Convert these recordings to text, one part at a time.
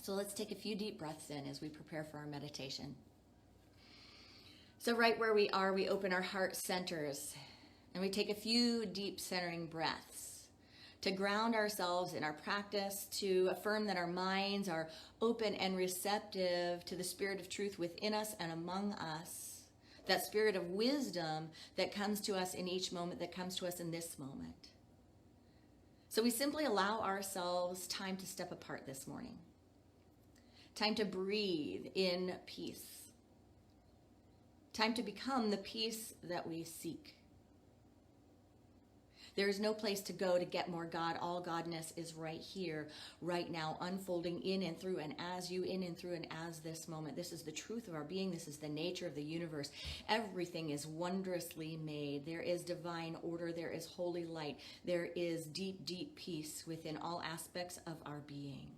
So let's take a few deep breaths in as we prepare for our meditation. So right where we are, we open our heart centers and we take a few deep centering breaths to ground ourselves in our practice, to affirm that our minds are open and receptive to the spirit of truth within us and among us, that spirit of wisdom that comes to us in each moment, that comes to us in this moment. So we simply allow ourselves time to step apart this morning, time to breathe in peace, time to become the peace that we seek. There is no place to go to get more God. All Godness is right here, right now, unfolding in and through and as you, in and through and as this moment. This is the truth of our being. This is the nature of the universe. Everything is wondrously made. There is divine order. There is holy light. There is deep, deep peace within all aspects of our being.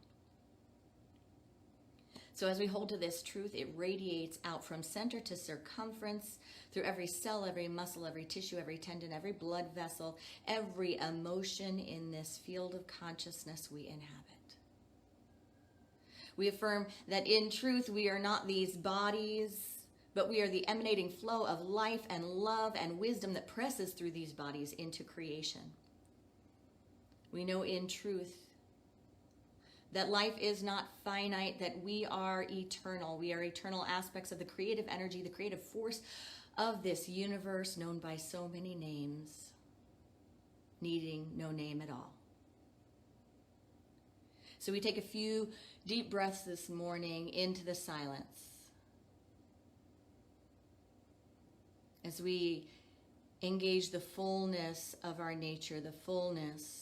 So as we hold to this truth, it radiates out from center to circumference, through every cell, every muscle, every tissue, every tendon, every blood vessel, every emotion in this field of consciousness we inhabit. We affirm that in truth, we are not these bodies, but we are the emanating flow of life and love and wisdom that presses through these bodies into creation. We know in truth that life is not finite, that we are eternal. We are eternal aspects of the creative energy, the creative force of this universe known by so many names, needing no name at all. So we take a few deep breaths this morning into the silence as we engage the fullness of our nature, the fullness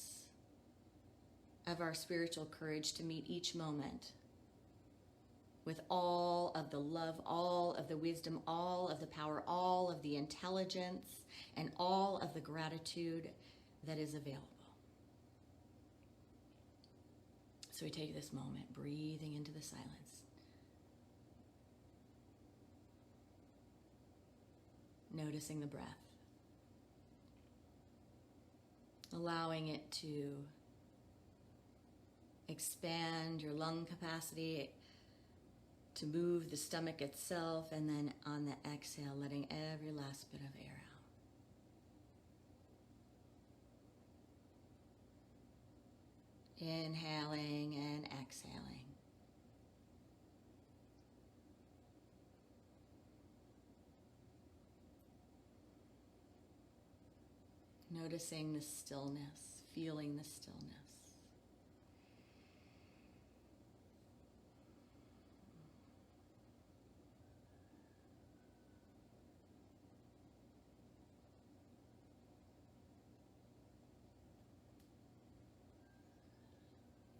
of our spiritual courage to meet each moment with all of the love, all of the wisdom, all of the power, all of the intelligence, and all of the gratitude that is available. So we take this moment, breathing into the silence, noticing the breath, allowing it to expand your lung capacity, to move the stomach itself, and then on the exhale, letting every last bit of air out. Inhaling and exhaling. Noticing the stillness, feeling the stillness.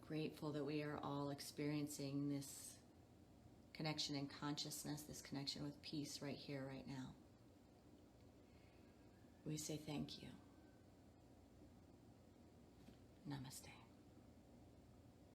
Grateful that we are all experiencing this connection in consciousness, this connection with peace right here, right now. We say thank you. Namaste.